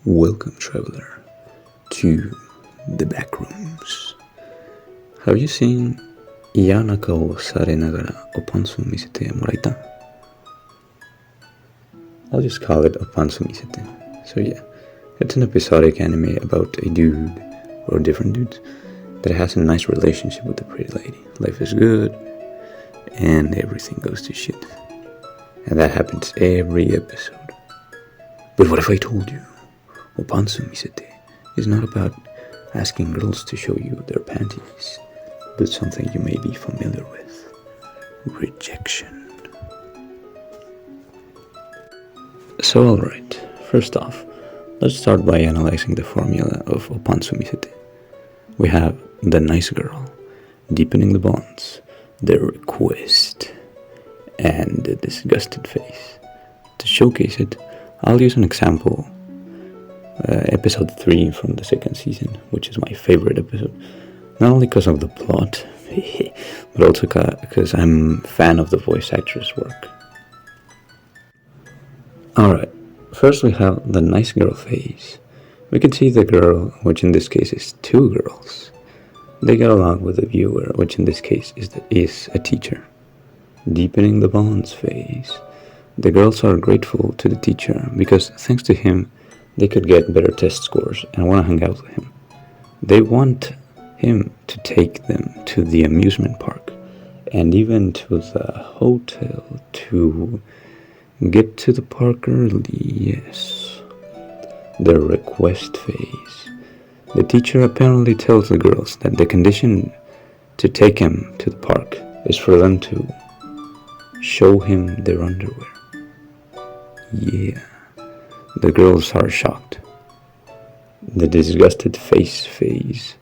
Welcome, traveler, to the back rooms. Have you seen Iyanaka o sare nagara Opantsu Misete Moraitai? I'll just call it Opantsu Misete. So yeah, it's an episodic anime about a dude or different dudes that has a nice relationship with a pretty lady. Life is good and everything goes to shit. And that happens every episode. But what if I told you Opantsu Misete is not about asking girls to show you their panties, but something you may be familiar with: rejection. So alright, first off, let's start by analyzing the formula of Opantsu Misete. We have the nice girl, deepening the bonds, the request, and the disgusted face. To showcase it, I'll use an example. Episode 3 from the second season, which is my favorite episode. Not only because of the plot, but also because I'm a fan of the voice actress' work. Alright, first we have the nice girl phase. We can see the girl, which in this case is two girls. They get along with the viewer, which in this case is a teacher. Deepening the bonds phase. The girls are grateful to the teacher because thanks to him, they could get better test scores and want to hang out with him. They want him to take them to the amusement park and even to the hotel to get to the park early, yes. The request phase. The teacher apparently tells the girls that the condition to take him to the park is for them to show him their underwear. Yeah. The girls are shocked. The disgusted face phase.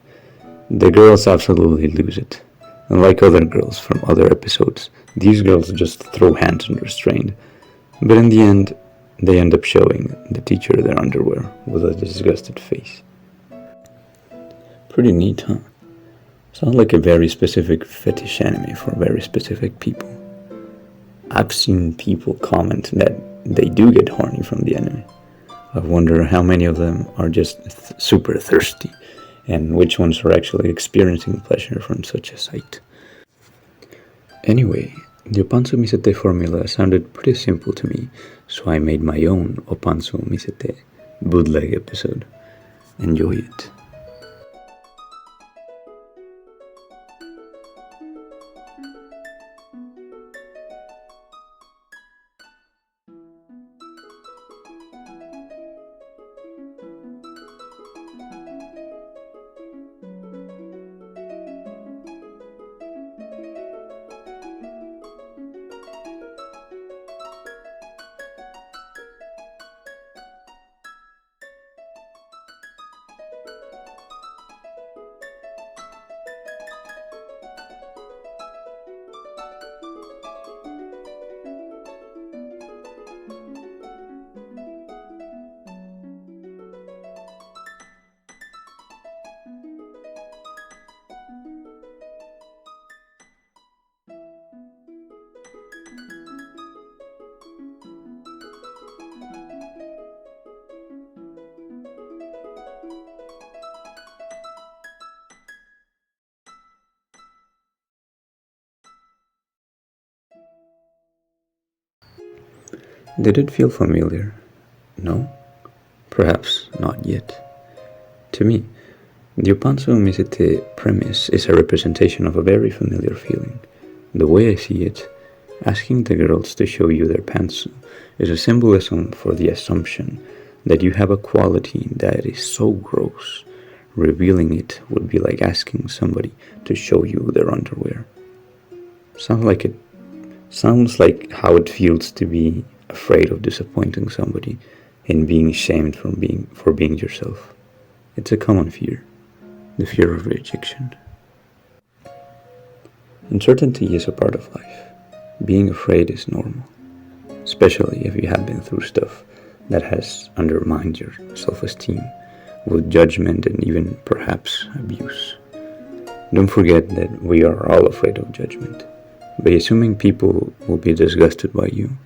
The girls absolutely lose it. Unlike other girls from other episodes, these girls just throw hands unrestrained. But in the end, they end up showing the teacher their underwear with a disgusted face. Pretty neat, huh? Sounds like a very specific fetish anime for very specific people. I've seen people comment that they do get horny from the anime. I wonder how many of them are just super thirsty, and which ones are actually experiencing pleasure from such a sight. Anyway, the Opantsu Misete formula sounded pretty simple to me, so I made my own Opantsu Misete bootleg episode. Enjoy it. Did it feel familiar? No? Perhaps not yet. To me, the Opantsu Misete premise is a representation of a very familiar feeling. The way I see it, asking the girls to show you their pantsu is a symbolism for the assumption that you have a quality that is so gross. Revealing it would be like asking somebody to show you their underwear. Sounds like how it feels to be afraid of disappointing somebody and being shamed for being yourself. It's a common fear, the fear of rejection. Uncertainty is a part of life. Being afraid is normal, especially if you have been through stuff that has undermined your self-esteem with judgment and even perhaps abuse. Don't forget that we are all afraid of judgment. By assuming people will be disgusted by you,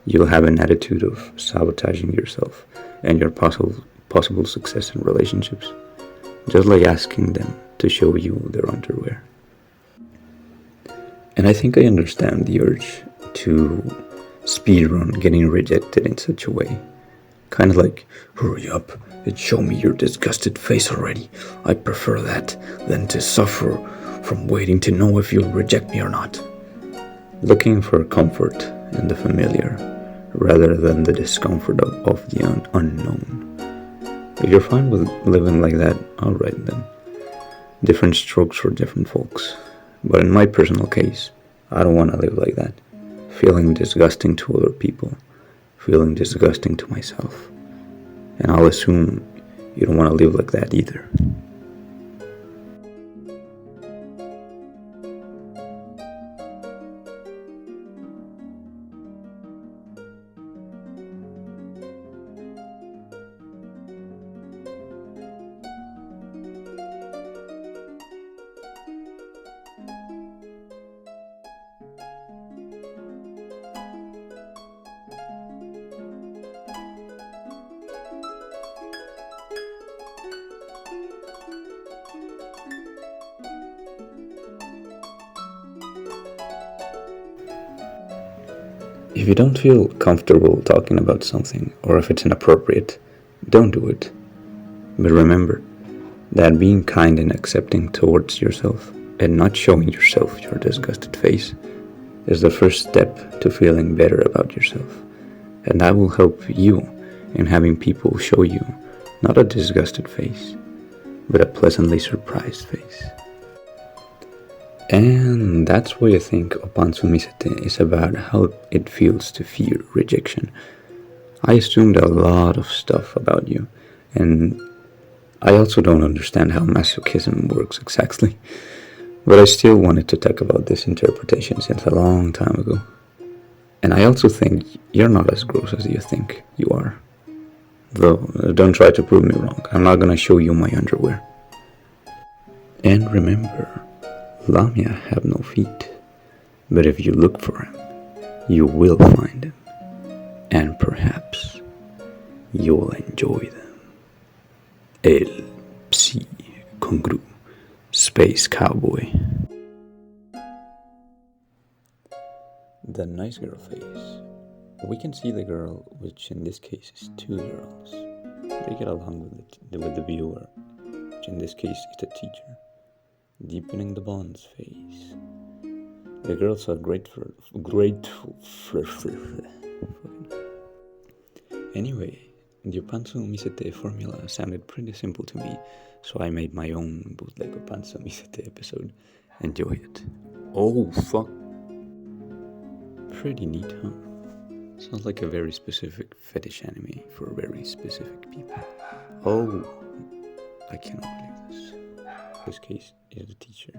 you'll have an attitude of sabotaging yourself and your possible success in relationships, just like asking them to show you their underwear. And I think I understand the urge to speedrun getting rejected in such a way. Kind of like, hurry up and show me your disgusted face already. I prefer that than to suffer from waiting to know if you'll reject me or not. Looking for comfort in the familiar rather than the discomfort of the unknown. If you're fine with living like that, alright then. Different strokes for different folks. But in my personal case, I don't want to live like that. Feeling disgusting to other people. Feeling disgusting to myself. And I'll assume you don't want to live like that either. If you don't feel comfortable talking about something, or if it's inappropriate, don't do it. But remember that being kind and accepting towards yourself and not showing yourself your disgusted face is the first step to feeling better about yourself. And that will help you in having people show you not a disgusted face, but a pleasantly surprised face. And that's why I think Opantsu Misete is about how it feels to fear rejection. I assumed a lot of stuff about you, and I also don't understand how masochism works exactly, but I still wanted to talk about this interpretation since a long time ago. And I also think you're not as gross as you think you are. Though, don't try to prove me wrong, I'm not gonna show you my underwear. And remember, Lamia have no feet, but if you look for him, you will find him, and perhaps you'll enjoy them. El Psi Congru, Space Cowboy. The nice girl face. We can see the girl, which in this case is two girls. They get along with the viewer, which in this case is the teacher. Deepening the bonds phase. The girls are grateful. Anyway, the Opantsu Misete formula sounded pretty simple to me, so I made my own bootleg Opantsu Misete episode. Enjoy it. Oh, fuck. Pretty neat, huh? Sounds like a very specific fetish anime for very specific people. Oh, I cannot believe this. This case is the teacher.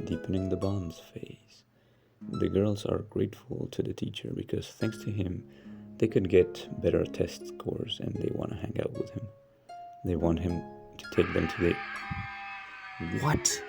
Deepening the bonds phase. The girls are grateful to the teacher because thanks to him, they could get better test scores and they want to hang out with him. They want him to take them to the... What?